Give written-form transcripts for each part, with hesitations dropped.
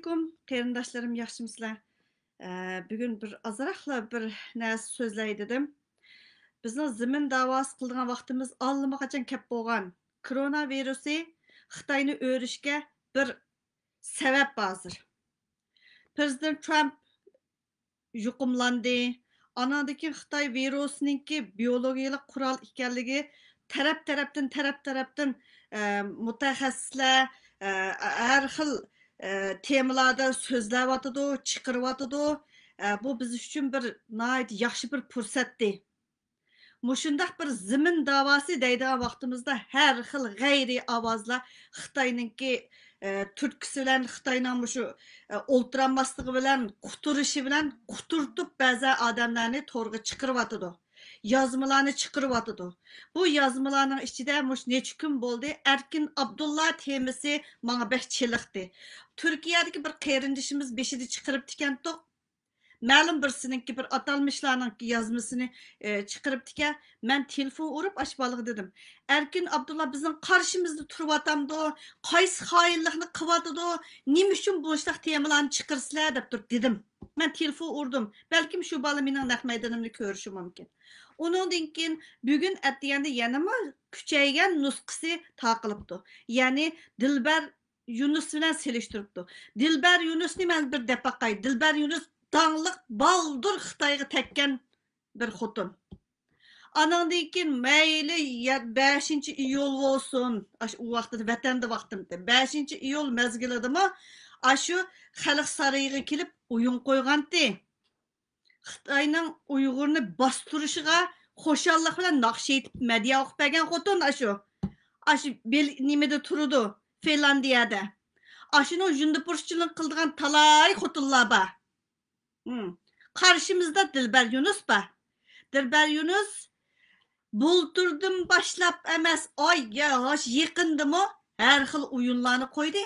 Assalamualaikum, qarindoshlarım, yaxshimisizlar? Bugun bir azroqla bir narsa so'zlay dedim. Bizning zimin da'vosi qilgan vaqtimiz allaqachon kelib bo'lgan. Koronavirusi Xitoyni o'rishga bir sabab hozir. Prezident Trump yuqumlandi. Anadaki Xitoy virusiningki biologiyalik qurol ekanligi taraf-tarafdan mutaxassislar har xil temalarda so'zlayotidi, chiqaryotidi. Bu biz uchun bir nihoyat yaxshi bir fursatdi. Mushundaq bir zimin davosi deydigan vaqtimizda har xil g'ayriy ovozlar Xitoyninki turtkisi bilan Xitoyning shu o'ltiranmasligi bilan quturishi bilan quturtib ba'zi odamlarni to'rga chiqaryotidi. Yozmalarni chiqaryotidi. Bu yozmalarning ichida mush necha kun bo'ldi Erkin Abdulla temisi menga bek chiliqdi. Turkiyadagi bir qarindishimiz beshida chiqarib ekan-toq. Ma'lum birisininki bir atalmışlarning yozmasini chiqaribdika. Men telefon urib ashbaliq dedim. Erkin Abdulla bizning qarshimizda turyotamdi. Qaysi xoinlikni qilyotidi? Nima uchun bu ishtaq temalarni chiqarsizlar deb turib dedim. Men telefon urdim. Balkim shu bola mening naq maydonimni ko'rishi mumkin. Uningdan keyin bugun atganda yanama kuchaygan nusxasi taqilibdi. Ya'ni Dilbar Yunus bilan selishtiribdi. Dilbar Yunusni men bir deb baqay. Dilbar Yunus dağlıq baldır Xitayga tekken bir xotun. Anandan keyin mayli 5 iyul olsun. O vaqtda vatanda vaqtimda 5 iyul mezgilidimi? Aşı xalq sarayıga kelib oyun qo'ygandi. Xitoyning Uyg'urni bostirishga xo'shallik bilan naqsh etib media o'qib bergan xotun aşı. Aşı nimada turdi? Finlandiyada. Aşının jundipurchilik qildigan talay xotunlar bor. Karşımızda Dilber Yunus var. Dilber Yunus bulturdım başlap emas ay yaş yıkındı mı her xil oyunlarını koydu.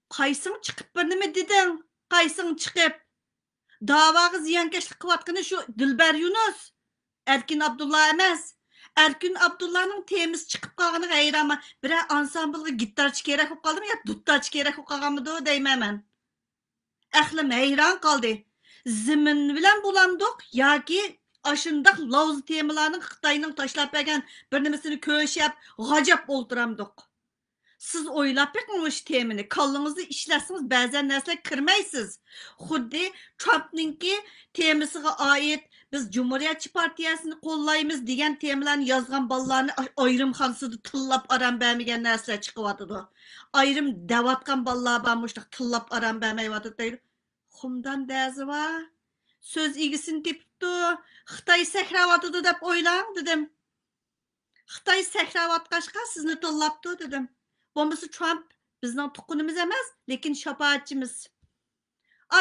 Qaysın çıkıp birnimi dedin? Qaysın çıkıp davağı ziyankeşlik kıvatkını şu Dilber Yunus. Erkin Abdullah emas. Erkin Abdullah'nın temiz çıkıp kalğanı gayri ama bir ansambılga gitarçı kerek olup kaldı mı ya duttarçı kerek olup kalğanı da deyim hemen. Ahlim heyran kaldı. Zimin bilen bulandık ya ki aşındak lavuz temalarının Xitayning taşlap bergen bir nimesini köşep gacap olduramdık. Siz oylap bekmiş temini kallınızı işlersiniz bazen nesle kirmeysiz. Xuddi Trump'ninki temisiga ait biz Cumhuriyetçi Partiyasını kollayımız degan temalarni yazgan ballarni ayrımxonasida tillab aram bermegen narsalar chiqyapti. Ayrım davatgan ballar bormuşdaq tillab aram bermeyapti. Xumdan dazi va söz egisini tepipti. Xitoy sakrayapti deb o'ylang dedim. Xitoy sakrayotqashqa sizni tillabdi dedim. Bo'lmasa Trump bizning tuqqunimiz emas, lekin shafaatchimiz.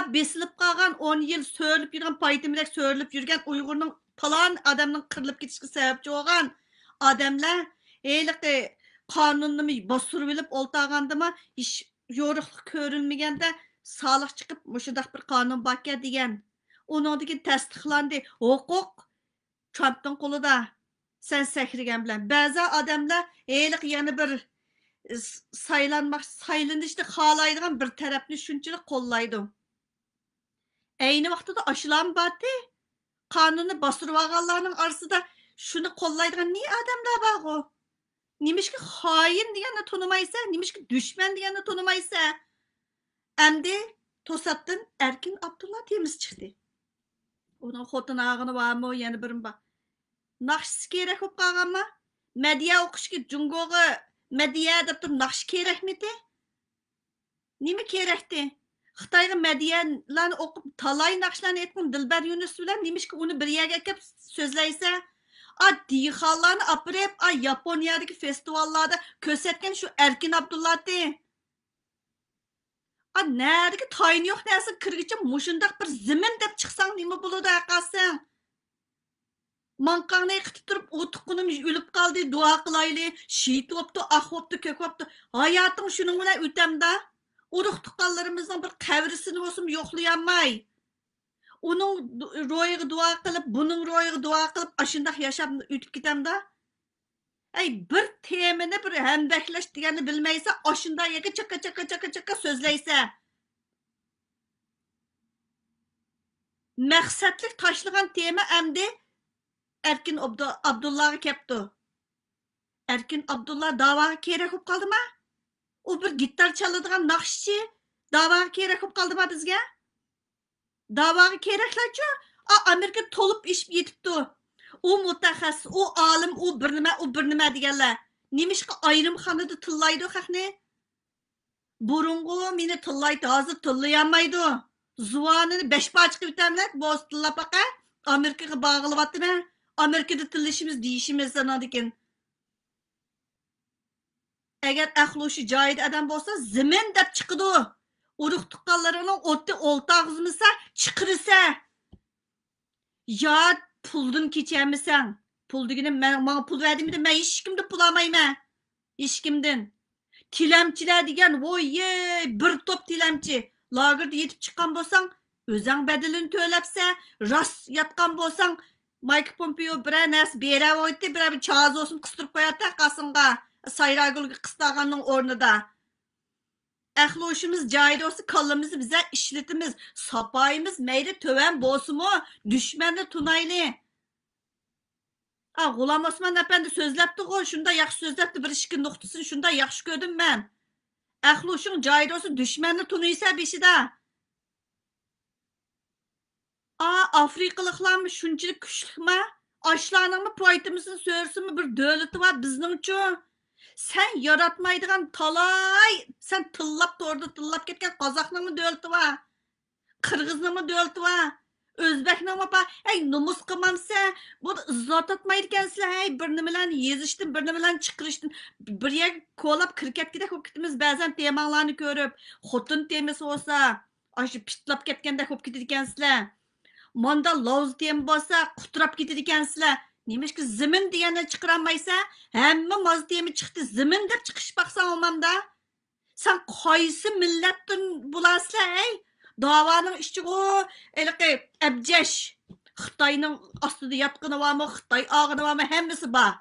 Besilib qolgan 10 yil so'rlib yurgan paytimidek so'rlib yurgan Uyg'urning falan odamning qirilib ketishiga sababchi bo'lgan odamlar eliqi qonunni bostirib olib o'ltagandimi ish yo'riqlik ko'rilmaganda soliq chiqib mushundaq bir qonun borka degan. Uningdagi tasdiqlandi. Huquq Trumpning qo'lida. Sen sakragan bilan ba'zi odamlar eliq yana bir saylanishni xohlaydigan bir tarafni shunchalik qo'llaydi. Ayni vaqtida aşılan batı qonunni bostirib olganlarning orasida shuni qo'llaydigan ne odamlar bor o? Nimishki xoin deganni tonimaysa, nimishki dushman deganni tonimaysa. Endi to'satdan Erkin Abdulla temiz chiqdi. Uning xotin og'ini bormi, yana birim bor. Naqsh kerak bo'lib qolganmi? Media o'qishga Jungoga media deb turib naqsh kerakmidi? Nima kerakdi? Xitoyga medialarni o'qib talay naqshlarni aytgan Dilbar Yunus bilan nimishki uni bir yerga kelib so'zlaysa, dehqonlarni apirib, Yaponiyadagi festivallarda ko'rsatgan shu Erkin Abdullahdi. Nerede tayin yo'q narsa kirgicha mushundaq bir zimin deb chiqsang nima bo'ladi aqasing? Manqangni qitib turib o'tiqunim o'lib qoldi, duo qilayli, shit bo'pti, ah bo'pti, ko'k bo'pti. Hayoting shuning bilan o'tamda. Urug' tuqqanlarimizning bir qabrisini bo'lsin yo'qlayolmay. Uning ro'yiga duo qilib, buning ro'yiga duo qilib, ashundaq yashab o'tib ketamda. Bir temini bir hamdaklash deganni bilmaysa, ashunda yaga chaka so'zlaysa, Maqsadlik taşlagan tema əmdi Erkin Abdullah'a kepti. Erkin Abdullah davaga kerak bo'lib qoldimi? U bir gitar chaladigan naqshchi davaga kerak bo'lib qoldimi bizga? Davaga keraklarchu, Amerika to'lib ishib yetibdi. U mutaxassis, u olim, u bir nima deganlar. Nimishqa ayrimxonada tillaydi xalqni? Burungu meni tillaydi, hozir tillayolmaydi. Zuvanini 5 parcha qilib bitamlar, bo'z tillab baqa. Amerikaga bog'libyaptimi? Amerikada tillashimiz deyishimiz sanadikin. Eğer əxluşu joyida adam bo'lsa, zimin deb chiqidi. Urug' tuqqanlarining o'ti o'ltog'izmisa, chiqirsa. Ya puldan kechamisan. Pul degani men pul verdimdi, men hech kimdan pul olmayman. Hech kimdan. Tilamchilar degan, voy, bir top tilamchi. Lagerda yetib chiqqan bo'lsang, o'zing badalini to'labsa, rost yotgan bo'lsang, Mike Pompeo bir nas beravoydi, bir choz olsun qistirib qo'yadi qasınğa. Sayragulga qistağanның o'rnida. Əxloşimiz joyida olsa, kallamizni bize ishlatimiz, sapayimiz mayli töven bo'lsinmi, düşmanni tunayli. G'ulom Osmon apandi so'zlabdi-ku, shunda yaxshi so'zlabdi, bir ikki nuqtasini shunda yaxshi ko'rdim men. Əxloşing joyida olsa, düşmanni tunaysa beshida. Afrikalıqlarmı shunchalik kuchlikmi? Ashlarning poytimizni so'rsinmi, bir davlati bor bizning-chu. Sen yaratmaydigan talay, sen tıllap orada tıllap ketken Qozaqning dövleti var, Qirg'izning dövleti var, O'zbekning var. Hey, numus qilmamsa, bu izzat atmaydigansizlar. Hey, bir nimalan yezishdim, bir nimalan chiqirishdim. Bir yer ko'lab kirketgidek bo'lib ketimiz ba'zan temanglarni ko'rib, xotin temasi bo'lsa, aşı pitlab ketgandek bo'lib ketadigansizlar. Manda lovz tem bo'lsa, quturab ketadigansizlar. Nimeşki zimin diyene çıkıramaysa, hemme mazdiyemi çıktı, zimin dep çıkış baksan olmamda. Sen qaysı millettin bulasla, ey? Davanın işçi o, elki ebceş. Xitayның astıda yatkını var mı, Xitay ağını var mı, hemmesi var.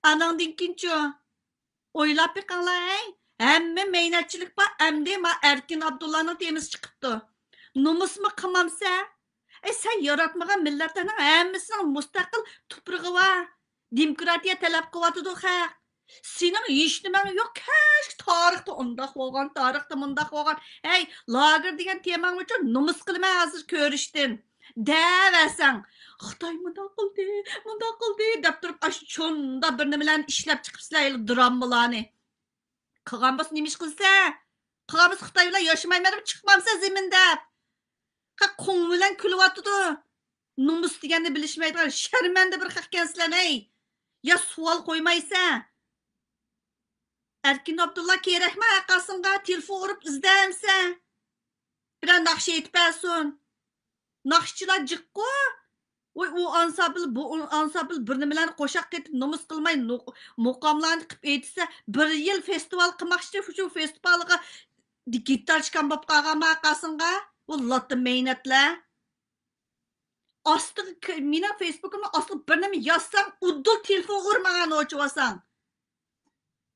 Anan dinkinçi o. Oylap bekanlar, ey? Hemme meynetçilik var, hem de Erkin Abdullah'nın temiz çıkıptı. Numus mu kımamsa? Sen yaratmagan milletlerinin hemmisinin müstakil tuprağı var. Demokratiya talep kıvatıdı xalq. Senin hiç nimen yok. Keşke tarixte ondaq olgan, tarixte mundaq olgan. Hey, lager degan teman üçün numus qilmay hazır ko'rishdim. Deversen, Xitoy mundaq qildi, deb turib aşı chonda bir nimalarni ishlab chiqibsizlar, dramalarni. Qilgan bo'lsa nima ish qilsa? Qilgan bo'lsa Xitoy bilan yashamayman deb chiqmamsa ziminda. Qo'ng bilan kulyapti. Numus deganni bilishmaydigan sharmanda bir xalqkansizlar, ey. Ya savol qo'ymaysa. Erkin Abdullah kerakmi aqasingga telefon urib izdamsa? Bilan naqsh aytib bersin. Naqshchilar jiqqu. Voy, u ansabl bu ansabl bir nimalarni qo'shaq ketib numus qilmay muqomlarni qilib aytsa, bir yil festival qilmoqchi, shu festivalga gitar chiqqan bo'lib qolganmi aqasingga? Vallahi meynatlar. Aslı mina Facebook'umda aslı bir nima yazsam, uddul telefon urmagan o'chvasan.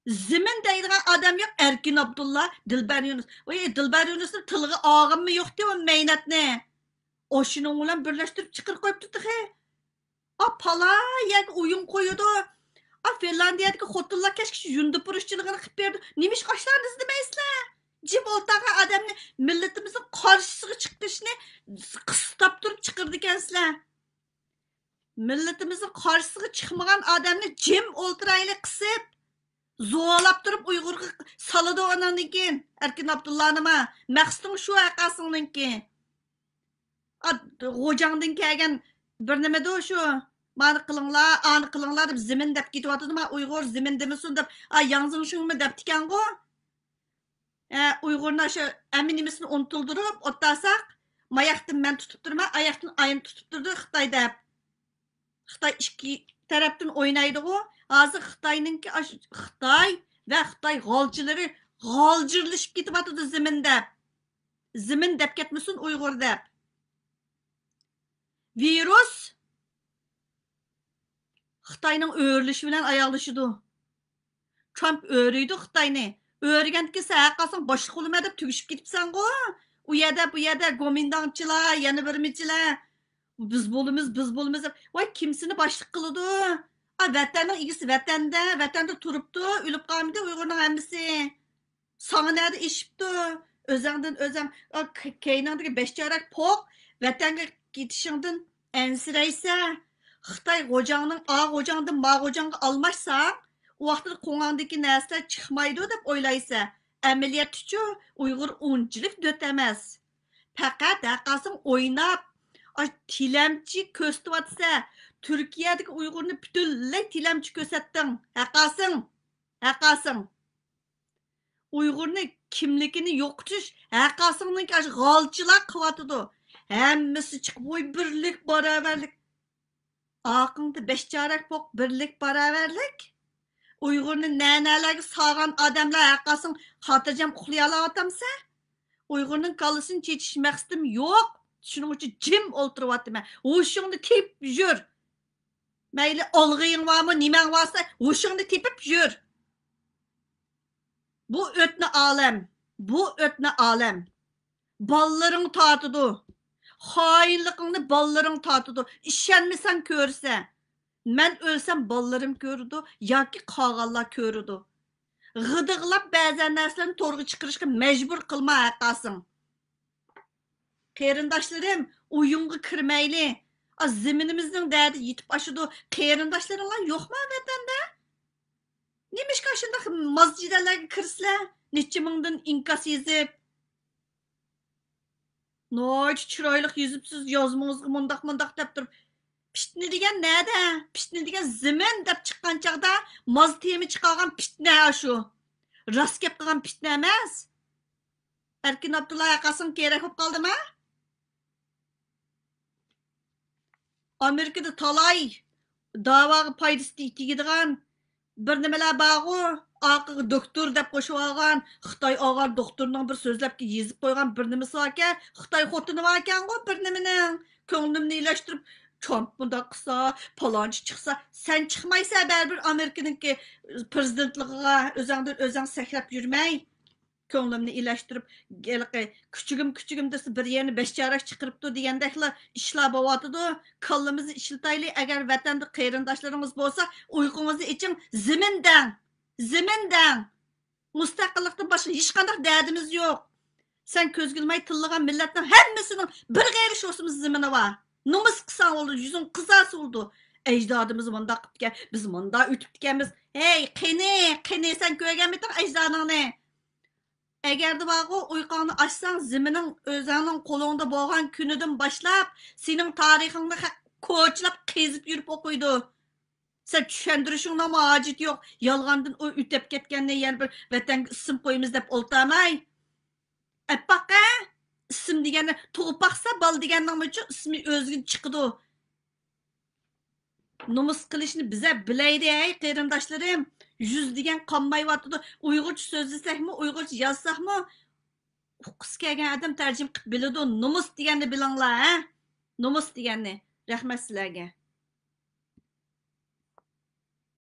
Zimin deydigan adam yok, Erkin Abdullah, Dilber Yunus. Voy, Dilber Yunus'ning tiliga og'immi yo'q deb meynatni. Oshuning bilan birlashtirib chiqir qo'yib turdi. Pala yak o'yin qo'ydi. Finlandiyadagi xotinlar kashki yundupurishchiligini qilib berdi. Nimish qoshlarni izdimaysizlar? Cib oltağı adamni milletimizin karşısına çıkışını kısıtap durup çıkırdı kendisiler. Milletimizin karşısına çıkmayan adamni cim oltırayla kısıp zoğalap durup Uygur'a salıdı onanınkin. Erkin Abdullah'nıma. Məqsıdın şu akasınınki. Hocandın kelgen bir nemede o şu. Bana kılınlar, anı kılınlar dep zimin dep gitwatıdı ma Uygur zimin demisin dep. Yansın şun mu dep diken go. Uygurlar şu eminimizini unutuldurup ottasak, mayaktın ben tutup durma, ayaktın ayın tutup durdu Xitayda. Xitay iki taraftan oynaydı o. Hazır Xitay'nınki Xitay ve Xitay galcıları galcırlaşıp gitip atıdı ziminde. Zimin dep ketmesin Uygur dep. Virüs Xitay'nın öğürlüşü bilen ayarlaşıdı. Trump öğrüydü Xitay'ni. Öğrengenki sen kalsın başlık olma dep tügüşüp gitipsen go. u yerda bu yerda gomindonchilar yana birmichilar biz bo'lamiz voy kimsini boshliq qiladi vatanning egisi vatanda turibdi o'lib qolmadi uyg'urning hammasi sana nerede ishibdi o'zingdan o'zing keyningdagi beshchorak poq vatanga ketishingdan ensiraysa xitoy xo'jangdan ma xo'jangga almashsang u vaqtda qo'ng'ondagi narsalar chiqmaydi deb o'ylaysa amaliyotchi uyg'ur unchilik dot emas faqat haqqasing o'ynab tilamchi ko'rsatyapsa turkiyadagi uyg'urni butunlay tilamchi ko'rsatding haqqasing uyg'urni kimligini yo'qotish haqqasingning g'olchilar qilyotidi hammasi chiqib voy birlik barobarlik aqingda beshchorak poq birlik barobarlik uyg'urni nanalarga sog'an odamlar haqqasing xotirjam uxlay olayotamsa uyg'urning kallasini chechish maqsadim yo'q shuning uchun jim o'ltiryapman hushingni tep yur mayli olg'ing bormi nimang borsa hushingni tepib yur bu o'tni olam ballaring tortidi xoinligingni ballaring tortidi ishonmasang ko'rsa man o'lsam ballarim ko'rdi yoki qolganlar ko'rdi g'idig'lab ba'zan narsalarni to'rga chiqarishga majbur qilma haqqasing qarindoshlarim uyunga kirmayli ziminimizning dardi yetib oshidi qarindoshlaringlar yo'qmi vatanda nimishqa shundoq masjidlarga kirsizlar necha mingdan inkos yezib noychi chiroyli yezibsiz yozmangizga mundoq deb turib pishni degan nada pishni degan zimin deb chiqqan chog'da moz temi chiqargan pitna shu rost gap qilgan pitna emas erkin abdulla yaqasing kerak bo'lib qoldimi amerikada talay da'voga foydasi tegadigan bir nimalar borgu oqiga doktor deb qo'shib olgan xitoy olgan doktorning bir so'zlab yezib qo'ygan bir nimasi bor ekan xitoy xotini bor ekan bir nimaning ko'nglimni ilashtirib Trump bundoq qilsa palonchi chiqsa sen chiqmaysan baribir amerikaniki prezidentligiga o'zing sakrab yurmay ko'nglimni ilashtirib kuchugim desa bir yerni beshchorak chiqiribdi degandeklar ishlar bo'lyotidi kallamizni ishlatayli agar vatanda qarindoshlarimiz bo'lsa uyqungizni iching zimindang mustaqillikdan boshqa hech qanday dardimiz yo'q sen ko'zgilmay tillagan millatning hammasining bir g'ayri sho'simiz zimini bor nomus qilsang bo'ldi yuzing qizarsa bo'ldi ajdodimiz bundoq qilibgan biz bundoq o'tibdikanmiz hey qani sen ko'rganmiding ajdodingni agarda bog'u uyqongni ochsang zimining o'zingning qo'lingda bo'lgan kunidan boshlab sening tarixingni ko'chlab qezib yurib o'qiydi sen tushuntirishingni hojat yo'q yolg'ondan u o'tib ketganni yana bir vatanga ism qo'yamiz deb o'ltamay appaqa ism degani tug'ib baqsa bol deganning uchun ismi o'zgin chiqdi nomus qilishni biza bilaydi ey qarindoshlarim yuz degan qolmayotdi uyg'urcha so'zlasakmi uyg'urcha yozsakmi o'qis kelgan odam tarjim qilib biladi nomus deganni bilinglar nomus deganni rahmat sizlarga